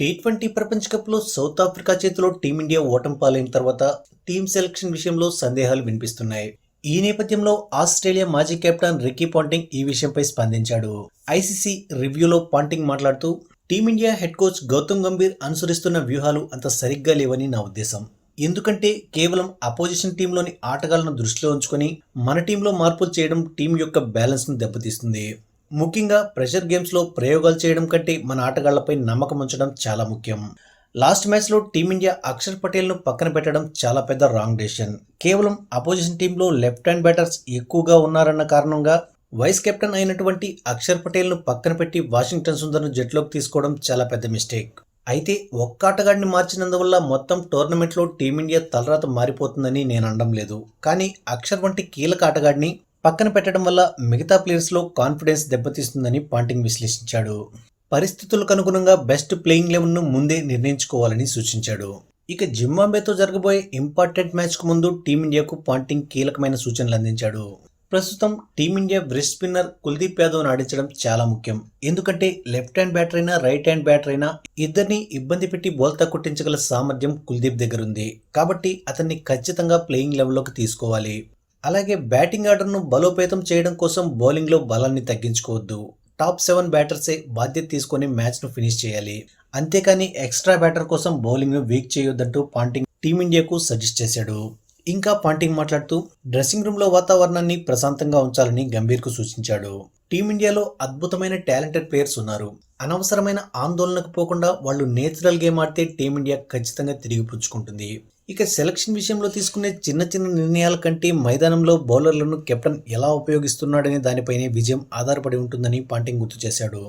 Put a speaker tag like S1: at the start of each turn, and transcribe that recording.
S1: T20 ప్రపంచ కప్లో south Africa చేతిలో టీమిండియా ఓటమి పాలైన తర్వాత టీం సెలక్షన్ విషయంలో సందేహాలు వినిపిస్తున్నాయి. ఈ నేపథ్యంలో ఆస్ట్రేలియా మాజీ కెప్టెన్ రికీ పాంటింగ్ ఈ విషయంపై స్పందించాడు. ఐసీసీ రివ్యూలో పాంటింగ్ మాట్లాడుతూ, team India head coach Gautam Gambhir అనుసరిస్తున్న వ్యూహాలు అంత సరిగ్గా లేవని నా ఉద్దేశం. ఎందుకంటే కేవలం అపోజిషన్ టీంలోని ఆటగాళ్లను దృష్టిలో ఉంచుకొని మన టీంలో మార్పులు చేయడం టీం యొక్క బ్యాలెన్స్ను దెబ్బతీస్తుంది. ముఖ్యంగా ప్రెషర్ గేమ్స్లో ప్రయోగాలు చేయడం కంటే మన ఆటగాళ్లపై నమ్మకం ఉంచడం చాలా ముఖ్యం. లాస్ట్ మ్యాచ్లో టీమిండియా అక్షర్ పటేల్ను పక్కన పెట్టడం చాలా పెద్ద రాంగ్ డెసిషన్. కేవలం అపోజిషన్ టీంలో లెఫ్ట్ హ్యాండ్ బ్యాటర్స్ ఎక్కువగా ఉన్నారన్న కారణంగా వైస్ కెప్టెన్ అయినటువంటి అక్షర్ పటేల్ను పక్కన పెట్టి వాషింగ్టన్ సుందర్ను జట్టులోకి తీసుకోవడం చాలా పెద్ద మిస్టేక్. అయితే ఒక్క ఆటగాడిని మార్చినందువల్ల మొత్తం టోర్నమెంట్లో టీమిండియా తలరాత మారిపోతుందని నేను అనడం లేదు. కానీ అక్షర్ వంటి కీలక ఆటగాడిని పక్కన పెట్టడం వల్ల మిగతా ప్లేయర్స్లో కాన్ఫిడెన్స్ దెబ్బతీస్తుందని పాంటింగ్ విశ్లేషించాడు. పరిస్థితులకు అనుగుణంగా బెస్ట్ ప్లేయింగ్ 11ను ముందే నిర్ణయించుకోవాలని సూచించాడు. ఇక జింబాబ్వేతో జరగబోయే ఇంపార్టెంట్ మ్యాచ్కు ముందు టీమిండియాకు పాంటింగ్ కీలకమైన సూచనలు అందించాడు. ప్రస్తుతం టీమిండియా బ్రెస్ట్ స్పిన్నర్ కుల్దీప్ యాదవ్ను ఆడించడం చాలా ముఖ్యం. ఎందుకంటే లెఫ్ట్ హ్యాండ్ బ్యాటర్ అయినా రైట్ హ్యాండ్ బ్యాటర్ అయినా ఇద్దరిని ఇబ్బంది పెట్టి బౌల్తా కొట్టించగల సామర్థ్యం కుల్దీప్ దగ్గర ఉంది. కాబట్టి అతన్ని ఖచ్చితంగా ప్లేయింగ్ లెవెల్లోకి తీసుకోవాలి. అలాగే బ్యాటింగ్ ఆర్డర్ను బలోపేతం చేయడం కోసం బౌలింగ్లో బలాన్ని తగ్గించుకోవద్దు. టాప్ 7 బ్యాటర్సే బాధ్యత తీసుకొని మ్యాచ్ను ఫినిష్ చేయాలి. అంతేకాని ఎక్స్ట్రా బ్యాటర్ కోసం బౌలింగ్ను వీక్ చేయొద్దంటూ పాంటింగ్ టీమిండియాకు సజెస్ట్ చేశాడు. ఇంకా పాంటింగ్ మాట్లాడుతూ, డ్రెస్సింగ్ రూమ్లో వాతావరణాన్ని ప్రశాంతంగా ఉంచాలని గంభీర్కు సూచించాడు. టీమిండియాలో అద్భుతమైన టాలెంటెడ్ ప్లేయర్స్ ఉన్నారు. అనవసరమైన ఆందోళనకు పోకుండా వాళ్ళు నేచురల్ గేమ్ ఆడితే టీమిండియా ఖచ్చితంగా తిరిగి పుచ్చుకుంటుంది. ఇక సెలక్షన్ విషయంలో తీసుకునే చిన్న చిన్న నిర్ణయాల కంటే మైదానంలో బౌలర్లను కెప్టెన్ ఎలా ఉపయోగిస్తున్నాడనే దానిపైనే విజయం ఆధారపడి ఉంటుందని పాంటింగ్ గుర్తు చేశాడు.